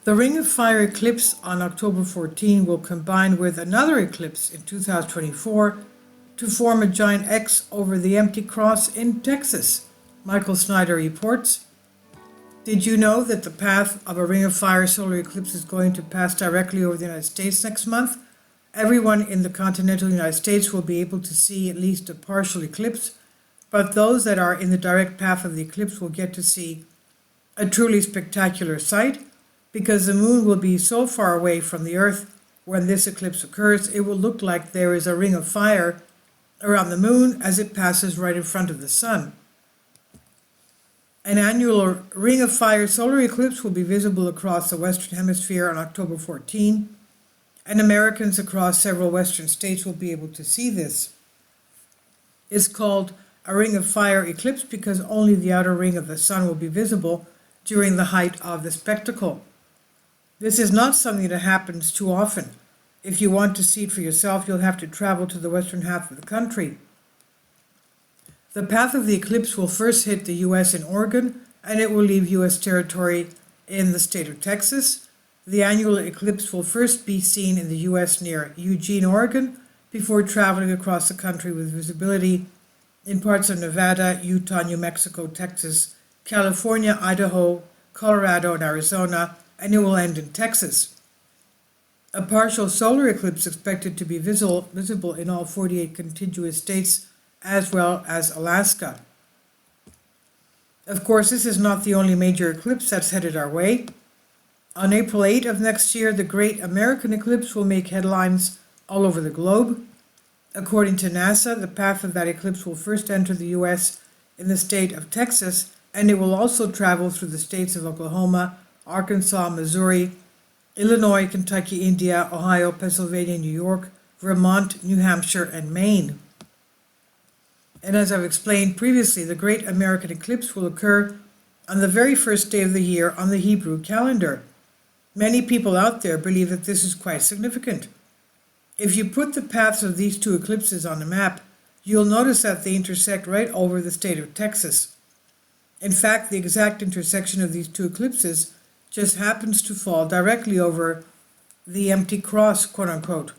The Ring of Fire eclipse on October 14 will combine with another eclipse in 2024 to form a giant X over the empty cross in Texas, Michael Snyder reports. Did you know that the path of a Ring of Fire solar eclipse is going to pass directly over the United States next month? Everyone in the continental United States will be able to see at least a partial eclipse, but those that are in the direct path of the eclipse will get to see a truly spectacular sight, because the moon will be so far away from the Earth when this eclipse occurs, it will look like there is a ring of fire around the moon as it passes right in front of the sun. An annual Ring of Fire solar eclipse will be visible across the Western Hemisphere on October 14, and Americans across several Western states will be able to see this. It's called a Ring of Fire eclipse because only the outer ring of the sun will be visible during the height of the spectacle. This is not something that happens too often. If you want to see it for yourself, you'll have to travel to the western half of the country. The path of the eclipse will first hit the U.S. in Oregon, and it will leave U.S. territory in the state of Texas. The annual eclipse will first be seen in the U.S. near Eugene, Oregon, before traveling across the country with visibility in parts of Nevada, Utah, New Mexico, Texas, California, Idaho, Colorado, and Arizona, and it will end in Texas. A partial solar eclipse expected to be visible in all 48 contiguous states as well as Alaska. Of course, this is not the only major eclipse that's headed our way. On April 8 of next year, the Great American Eclipse will make headlines all over the globe. According to NASA, the path of that eclipse will first enter the U.S. in the state of Texas, and it will also travel through the states of Oklahoma, Arkansas, Missouri, Illinois, Kentucky, India, Ohio, Pennsylvania, New York, Vermont, New Hampshire, and Maine. And as I've explained previously, the Great American Eclipse will occur on the very first day of the year on the Hebrew calendar. Many people out there believe that this is quite significant. If you put the paths of these two eclipses on a map, you'll notice that they intersect right over the state of Texas. In fact, the exact intersection of these two eclipses just happens to fall directly over the empty cross, quote unquote.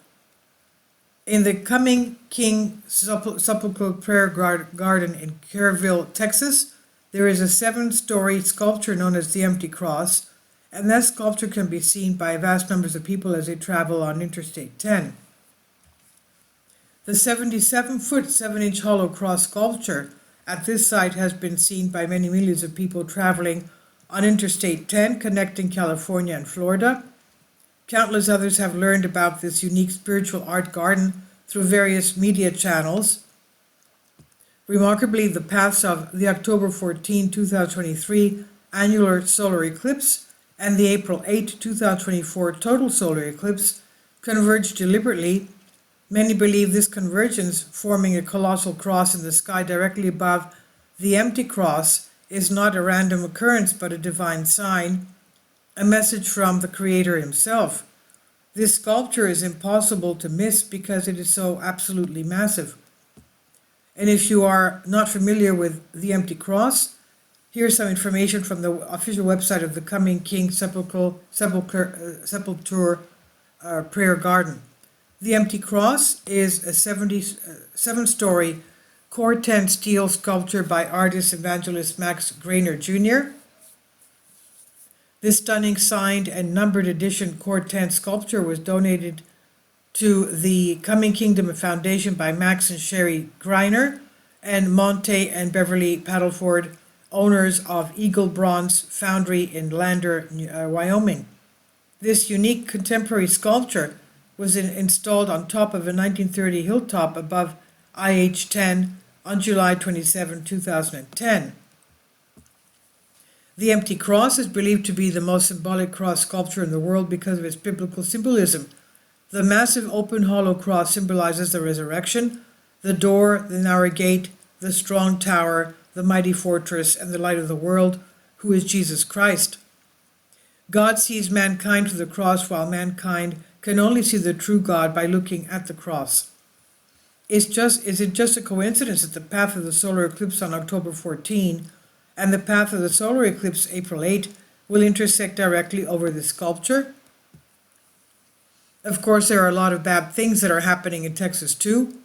In the Coming King Sepulchral Prayer Garden in Kerrville, Texas, there is a 7-story sculpture known as the Empty Cross, and that sculpture can be seen by vast numbers of people as they travel on Interstate 10. The 77-foot, 7-inch hollow cross sculpture at this site has been seen by many millions of people traveling on Interstate 10 connecting California and Florida. Countless others have learned about this unique spiritual art garden through various media channels. Remarkably, the paths of the October 14, 2023 annular solar eclipse and the April 8, 2024 total solar eclipse converge deliberately. Many believe this convergence, forming a colossal cross in the sky directly above the empty cross, is not a random occurrence but a divine sign, a message from the Creator himself. This sculpture is impossible to miss because it is so absolutely massive. And if you are not familiar with the empty cross, here's some information from the official website of the Coming King Sepulchral Prayer Garden. The empty cross is a 7-story Core 10 steel sculpture by artist evangelist Max Grainer Jr. This stunning signed and numbered edition Core 10 sculpture was donated to the Coming Kingdom Foundation by Max and Sherry Greiner and Monte and Beverly Paddleford, owners of Eagle Bronze Foundry in Lander, Wyoming. This unique contemporary sculpture was installed on top of a 1930 hilltop above IH-10 on July 27, 2010. The empty cross is believed to be the most symbolic cross sculpture in the world because of its biblical symbolism. The massive open hollow cross symbolizes the resurrection, the door, the narrow gate, the strong tower, the mighty fortress, and the light of the world, who is Jesus Christ. God sees mankind through the cross, while mankind can only see the true God by looking at the cross. Is it just a coincidence that the path of the solar eclipse on October 14 and the path of the solar eclipse April 8 will intersect directly over the sculpture. Of course, there are a lot of bad things that are happening in Texas too.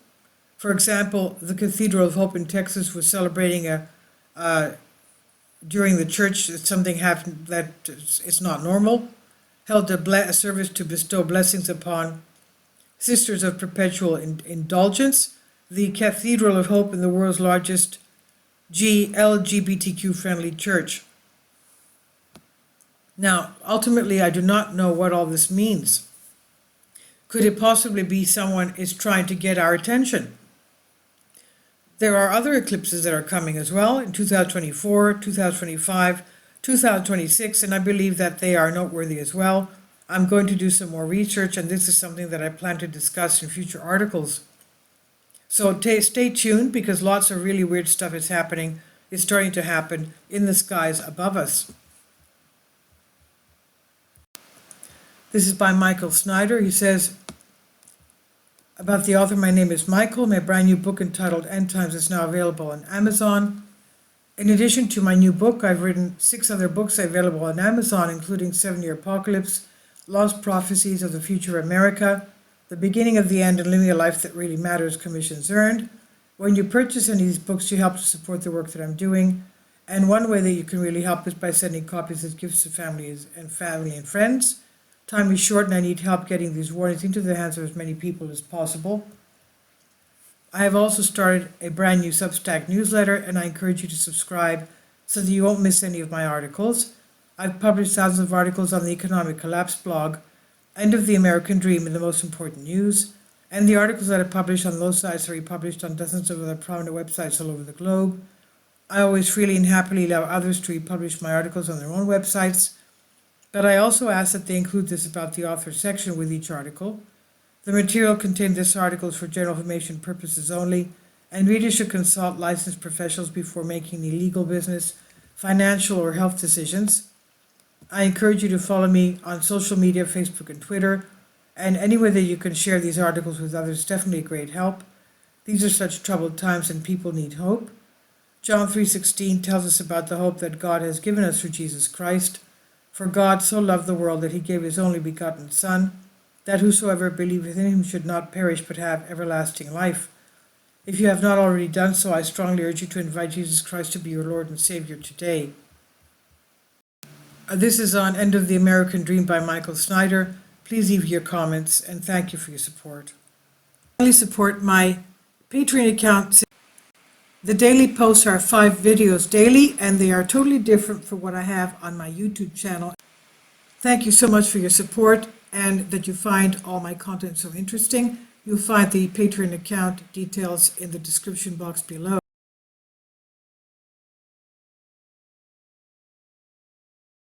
For example, the Cathedral of Hope in Texas was celebrating during the church something happened that is not normal, held a service to bestow blessings upon Sisters of Perpetual Indulgence, the Cathedral of Hope in the world's largest LGBTQ-friendly church. Now, ultimately, I do not know what all this means. Could it possibly be someone is trying to get our attention? There are other eclipses that are coming as well in 2024, 2025, 2026, and I believe that they are noteworthy as well. I'm going to do some more research, and this is something that I plan to discuss in future articles. So stay tuned, because lots of really weird stuff is starting to happen in the skies above us. This is by Michael Snyder. He says, about the author, my name is Michael. My brand new book entitled End Times is now available on Amazon. In addition to my new book, I've written 6 other books available on Amazon, including 7-Year Apocalypse, Lost Prophecies of the Future of America, The Beginning of the End, and Living a Life That Really Matters, Commissions Earned. When you purchase any of these books, you help to support the work that I'm doing. And one way that you can really help is by sending copies as gifts to family and friends. Time is short, and I need help getting these warnings into the hands of as many people as possible. I have also started a brand new Substack newsletter, and I encourage you to subscribe so that you won't miss any of my articles. I've published thousands of articles on the Economic Collapse blog, End of the American Dream, and the most important news. And the articles that I publish on those sites are republished on dozens of other prominent websites all over the globe. I always freely and happily allow others to republish my articles on their own websites, but I also ask that they include this about the author section with each article. The material contained in this article is for general information purposes only, and readers should consult licensed professionals before making any legal, business, financial, or health decisions. I encourage you to follow me on social media, Facebook and Twitter, and any way that you can share these articles with others is definitely a great help. These are such troubled times and people need hope. John 3:16 tells us about the hope that God has given us through Jesus Christ. For God so loved the world that he gave his only begotten Son, that whosoever believeth in him should not perish but have everlasting life. If you have not already done so, I strongly urge you to invite Jesus Christ to be your Lord and Savior today. This is on End of the American Dream by Michael Snyder. Please leave your comments, and thank you for your support. Please support my Patreon account. The daily posts are 5 videos daily, and they are totally different from what I have on my YouTube channel. Thank you so much for your support, and that you find all my content so interesting. You'll find the Patreon account details in the description box below.